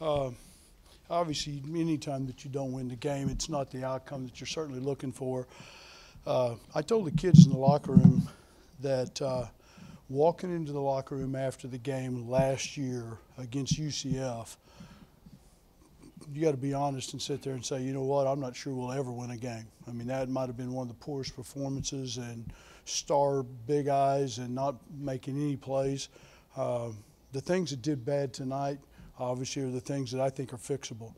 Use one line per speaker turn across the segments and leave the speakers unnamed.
Uh, Obviously, anytime that you don't win the game, it's not the outcome that you're certainly looking for. I told the kids in the locker room that walking into the locker room after the game last year against UCF, you got to be honest and sit there and say, you know what, I'm not sure we'll ever win a game. I mean, that might have been one of the poorest performances, and star big eyes and not making any plays. The things that did bad tonight, obviously, are the things that I think are fixable.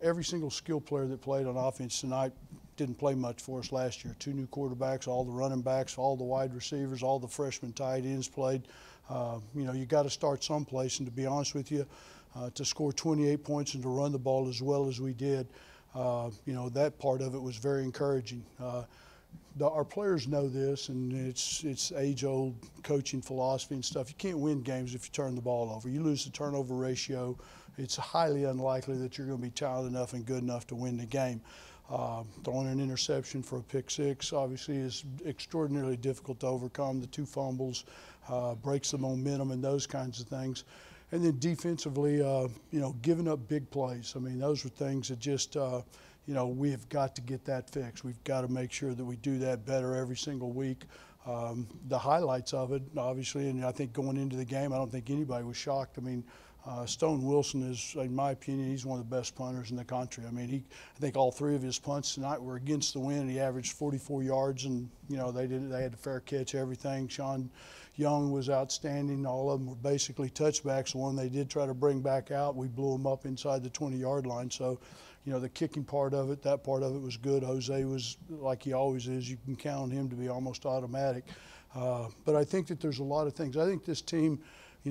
Every single skill player that played on offense tonight didn't play much for us last year. Two new quarterbacks, all the running backs, all the wide receivers, all the freshman tight ends played. You got to start someplace, and to be honest with you, to score 28 points and to run the ball as well as we did, that part of it was very encouraging. Our players know this, and it's age-old coaching philosophy and stuff. You can't win games if you turn the ball over. You lose the turnover ratio, it's highly unlikely that you're going to be talented enough and good enough to win the game. Throwing an interception for a pick six obviously is extraordinarily difficult to overcome. The two fumbles breaks the momentum and those kinds of things. And then defensively, giving up big plays. I mean, those were things that just we have got to get that fixed. We've got to make sure that we do that better every single week. The highlights of it, obviously, and I think going into the game, I don't think anybody was shocked. I mean, Stone Wilson is, in my opinion, he's one of the best punters in the country. I mean, I think all three of his punts tonight were against the wind. He averaged 44 yards, and they had a fair catch, everything. Sean Young was outstanding. All of them were basically touchbacks. The one they did try to bring back out, we blew him up inside the 20-yard line. So, the kicking part of it, that part of it was good. Jose was, like he always is, you can count on him to be almost automatic. But I think that there's a lot of things. I think this team,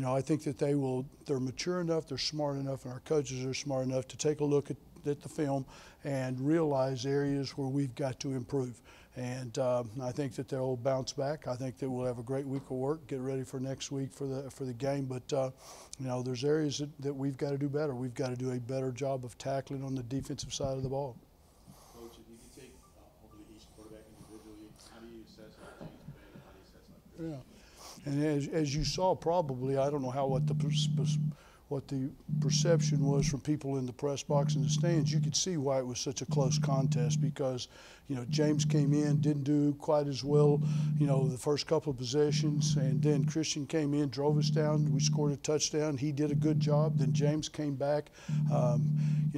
I think that they're mature enough, they're smart enough, and our coaches are smart enough to take a look at the film and realize areas where we've got to improve. And I think that they'll bounce back. I think that we'll have a great week of work, get ready for next week for the game. But, there's areas that we've got to do better. We've got to do a better job of tackling on the defensive side of the ball.
Coach, if you could take hopefully each quarterback individually, how do you assess how James played and how do you assess how Chris?
Yeah. And as you saw, probably, I don't know what the perception was from people in the press box and the stands. You could see why it was such a close contest because, James came in, didn't do quite as well, the first couple of possessions, and then Christian came in, drove us down. We scored a touchdown. He did a good job. Then James came back.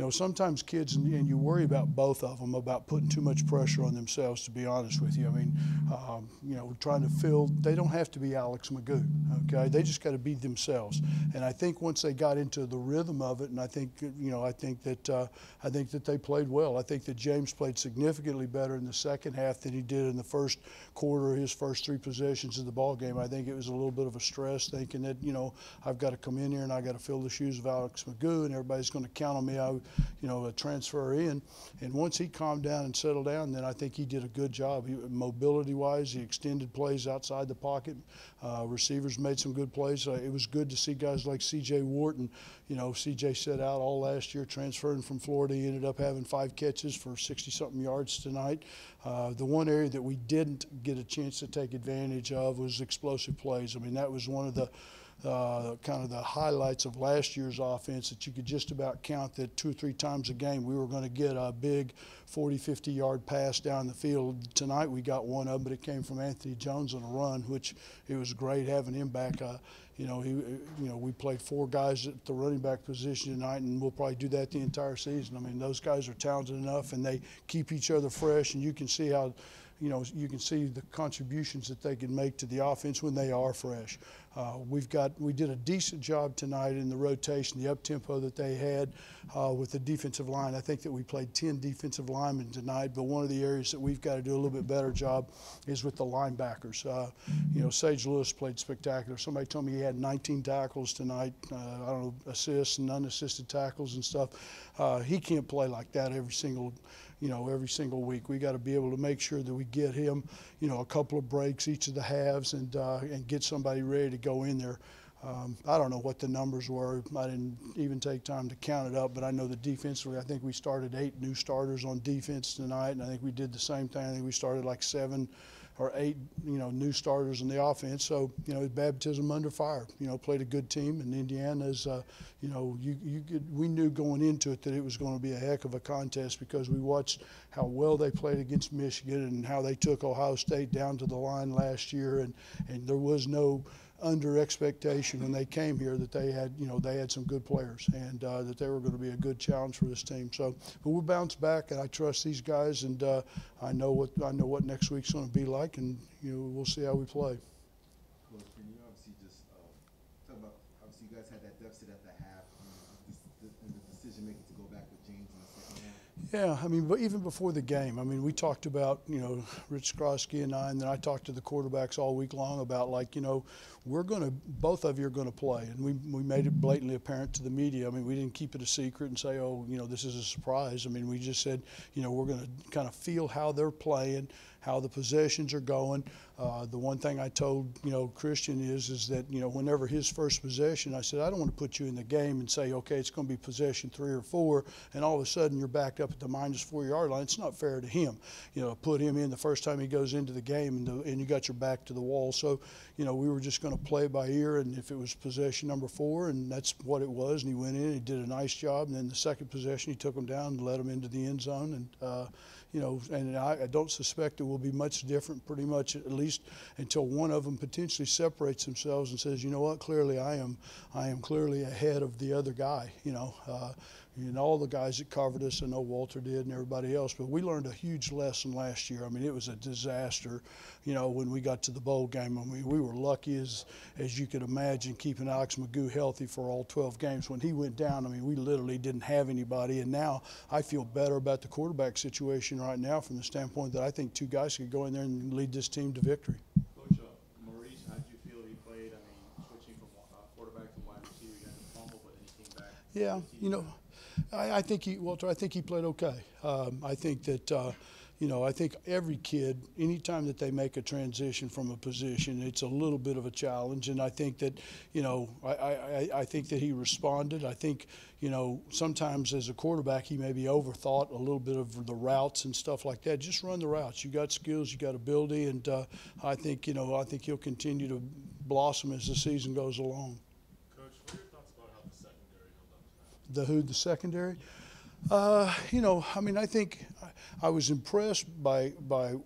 Sometimes kids, and you worry about both of them, about putting too much pressure on themselves, to be honest with you. I mean, trying to fill, they don't have to be Alex Magoo, okay? They just got to be themselves. And I think once they got into the rhythm of it, and I think that they played well. I think that James played significantly better in the second half than he did in the first quarter, his first three possessions of the ball game. I think it was a little bit of a stress, thinking that I've got to come in here and I've got to fill the shoes of Alex Magoo, and everybody's going to count on me. A transfer in. And once he calmed down and settled down, then I think he did a good job. Mobility-wise, he extended plays outside the pocket. Receivers made some good plays. It was good to see guys like C.J. Wharton. C.J. set out all last year, transferring from Florida. He ended up having 5 catches for 60-something yards tonight. The one area that we didn't get a chance to take advantage of was explosive plays. I mean, that was one of the kind of the highlights of last year's offense, that you could just about count that 2 or 3 times a game we were going to get a big 40, 50-yard pass down the field. Tonight we got one of them, but it came from Anthony Jones on a run, which it was great having him back. We played 4 guys at the running back position tonight, and we'll probably do that the entire season. I mean, those guys are talented enough, and they keep each other fresh, and you can see how you can see the contributions that they can make to the offense when they are fresh. We did a decent job tonight in the rotation, the up-tempo that they had with the defensive line. I think that we played 10 defensive linemen tonight, but one of the areas that we've got to do a little bit better job is with the linebackers. Sage Lewis played spectacular. Somebody told me he had 19 tackles tonight, assists and unassisted tackles and stuff. He can't play like that every single week. We got to be able to make sure that we get him, a couple of breaks each of the halves, and get somebody ready to go in there. I don't know what the numbers were. I didn't even take time to count it up, but I know that defensively, I think we started 8 new starters on defense tonight, and I think we did the same thing. I think we started like 7 or 8, new starters in the offense. So, it's baptism under fire. Played a good team, and Indiana's, we knew going into it that it was going to be a heck of a contest because we watched how well they played against Michigan and how they took Ohio State down to the line last year, and there was no under expectation when they came here that they had some good players and that they were going to be a good challenge for this team. So, but we'll bounce back, and I trust these guys, and I know what next week's going to be like, and we'll see how we play.
Coach, can you obviously just talk about obviously you guys had that deficit at the half and the decision making to go back with James in the second half?
Yeah, but even before the game, we talked about, Rich Skrosky and I, and then I talked to the quarterbacks all week long about, both of you are going to play. And we made it blatantly apparent to the media. We didn't keep it a secret and say, oh, this is a surprise. We just said, we're going to kind of feel how they're playing, how the possessions are going. The one thing I told, Christian is that, whenever his first possession, I said, I don't want to put you in the game and say, okay, it's going to be possession 3 or 4, and all of a sudden you're backed up at the -4 yard line. It's not fair to him. Put him in the first time he goes into the game and you got your back to the wall. So, we were just going to play by ear, and if it was possession number 4, and that's what it was, and he went in, he did a nice job, and then the second possession he took him down and led him into the end zone, and and I don't suspect it will be much different, pretty much at least until one of them potentially separates themselves and says, you know what, clearly I am clearly ahead of the other guy, and all the guys that covered us. I know Walter did and everybody else, but we learned a huge lesson last year. It was a disaster, when we got to the bowl game. We were lucky as you could imagine, keeping Alex Magoo healthy for all 12 games. When he went down, we literally didn't have anybody, and now I feel better about the quarterback situation right now from the standpoint that I think 2 guys could go in there and lead this team to victory.
Coach, Maurice, how did you feel he played? Switching from quarterback to wide receiver, he had the fumble, but then he came back.
Yeah, I think he played okay. I think that, I think every kid, anytime that they make a transition from a position, it's a little bit of a challenge. And I think that, I think that he responded. I think, sometimes as a quarterback, he maybe overthought a little bit of the routes and stuff like that. Just run the routes. You got skills, you got ability, and I think, I think he'll continue to blossom as the season goes along. The secondary? I think I was impressed by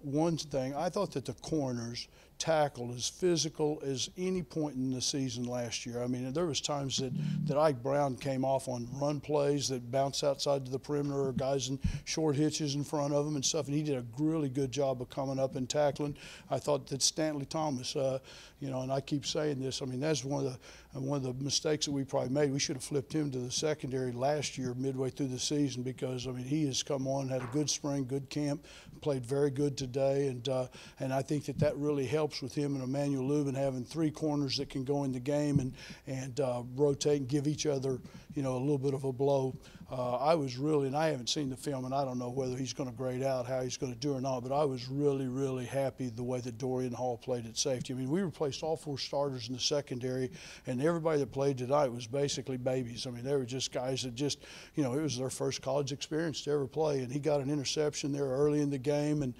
one thing. I thought that the corners tackled as physical as any point in the season last year. There was times that Ike Brown came off on run plays that bounced outside to the perimeter, or guys in short hitches in front of him and stuff, and he did a really good job of coming up and tackling. I thought that Stanley Thomas, and I keep saying this, that's one of the mistakes that we probably made. We should have flipped him to the secondary last year, midway through the season, because he has come on, had a good spring, good camp, played very good today, and I think that really helps with him and Emmanuel Lubin having 3 corners that can go in the game and rotate and give each other a little bit of a blow. I was really, and I haven't seen the film, and I don't know whether he's going to grade out how he's going to do or not, but I was really, really happy the way that Dorian Hall played at safety. We replaced all 4 starters in the secondary, and everybody that played tonight was basically babies. They were just guys that just, it was their first college experience to ever play, and he got an interception there early in the game, and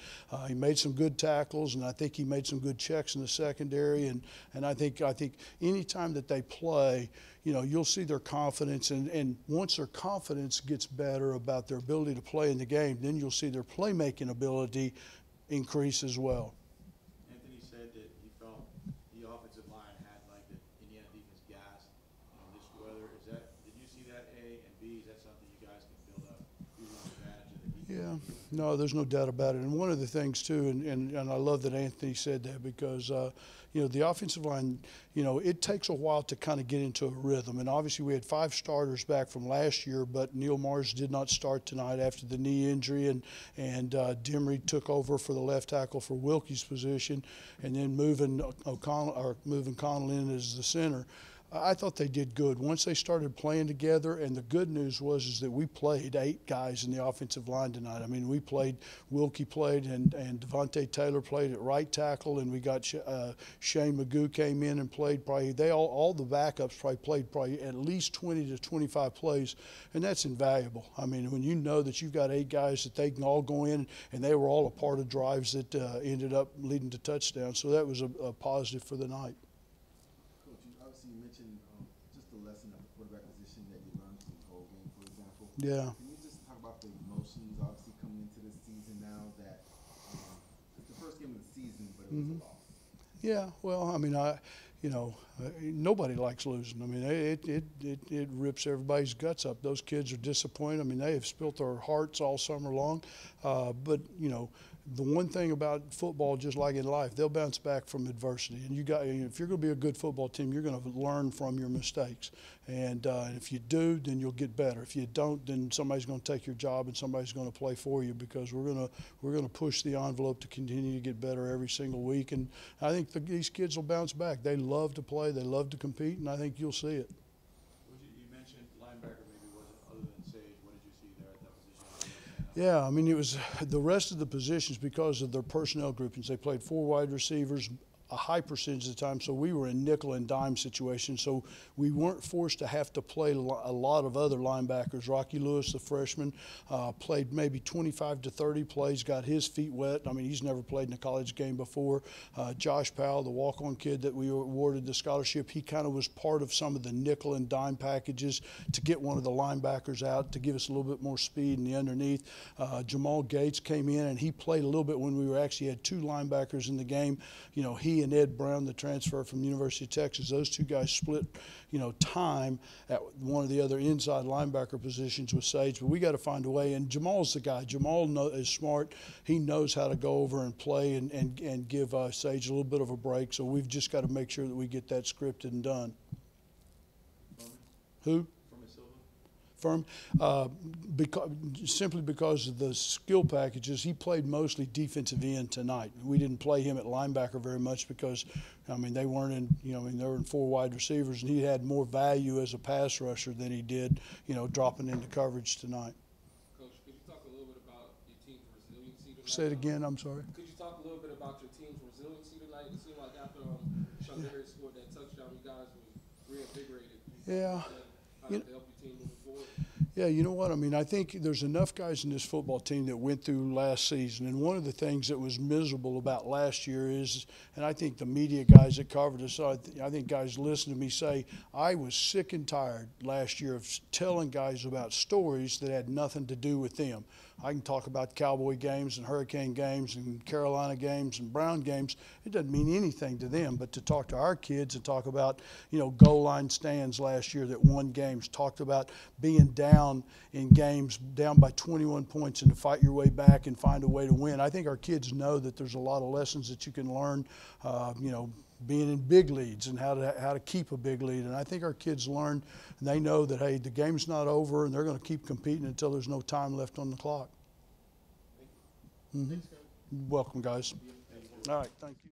he made some good tackles, and I think he made some good checks in the secondary, and I think any time that they play, you'll see their confidence, and once their confidence gets better about their ability to play in the game, then you'll see their playmaking ability increase as well.
Anthony said that he felt the offensive line had the Indiana defense gassed in this weather. Did you see that, A, and B, is that something you guys can build up, using advantage of the defense?
Yeah, no, there's no doubt about it. And one of the things too, and I love that Anthony said that, because the offensive line, it takes a while to kind of get into a rhythm. And obviously we had 5 starters back from last year, but Neil Mars did not start tonight after the knee injury, and Demery took over for the left tackle for Wilkie's position, and then moving Connell in as the center. I thought they did good once they started playing together. And the good news was that we played 8 guys in the offensive line tonight. I mean, we played, Wilkie played, and Devontae Taylor played at right tackle, and we got Shane Magoo came in and played probably. All the backups played at least 20 to 25 plays, and that's invaluable. I mean, when you know that you've got 8 guys that they can all go in, and they were all a part of drives that ended up leading to touchdowns. So that was a positive for the night.
Obviously, you mentioned just the lesson of the quarterback position that you learned from the whole game, for example.
Yeah.
Can you just talk about the emotions, obviously, coming into this season now that it's the first game of the season, but it was a loss?
Yeah, well, I mean, nobody likes losing. I mean, it rips everybody's guts up. Those kids are disappointed. I mean, they have spilt their hearts all summer long. But, the one thing about football, just like in life, they'll bounce back from adversity. And if you're going to be a good football team, you're going to learn from your mistakes. And if you do, then you'll get better. If you don't, then somebody's going to take your job and somebody's going to play for you, because we're going to push the envelope to continue to get better every single week. And I think these kids will bounce back. They love to play, they love to compete, and I think you'll see it.
You mentioned linebacker maybe wasn't, other than Sage, what did you see there at that position?
Yeah, I mean, it was the rest of the positions because of their personnel groupings. They played 4 wide receivers a high percentage of the time, so we were in nickel and dime situations, so we weren't forced to have to play a lot of other linebackers. Rocky Lewis, the freshman, played maybe 25 to 30 plays, got his feet wet. I mean, he's never played in a college game before. Josh Powell, the walk-on kid that we awarded the scholarship, he kind of was part of some of the nickel and dime packages to get one of the linebackers out to give us a little bit more speed in the underneath. Jamal Gates came in, and he played a little bit when we actually had 2 linebackers in the game. He and Ed Brown, the transfer from the University of Texas, those 2 guys split, time at one of the other inside linebacker positions with Sage. But we got to find a way. And Jamal's the guy. Jamal is smart. He knows how to go over and play and give Sage a little bit of a break. So we've just got to make sure that we get that scripted and done. Who? Firm, simply because of the skill packages. He played mostly defensive end tonight. We didn't play him at linebacker very much because, they weren't in, they were in 4 wide receivers, and he had more value as a pass rusher than he did, dropping into coverage tonight.
Coach, could you talk a little bit about your team's resiliency tonight?
Say it again, I'm sorry.
Could you talk a little bit about your team's resiliency tonight? It seemed like after Chandler scored that touchdown, you guys were reinvigorated.
Yeah.
How did it help your team moving forward?
Yeah, you know what? I think there's enough guys in this football team that went through last season. And one of the things that was miserable about last year is, and I think the media guys that covered us, I think guys listen to me say, I was sick and tired last year of telling guys about stories that had nothing to do with them. I can talk about Cowboy games and Hurricane games and Carolina games and Brown games. It doesn't mean anything to them, but to talk to our kids and talk about, goal line stands last year that won games, talked about being down in games, down by 21 points, and to fight your way back and find a way to win. I think our kids know that there's a lot of lessons that you can learn, being in big leads and how to keep a big lead. And I think our kids learn, and they know that, hey, the game's not over, and they're going to keep competing until there's no time left on the clock. Welcome, guys. All right, thank you.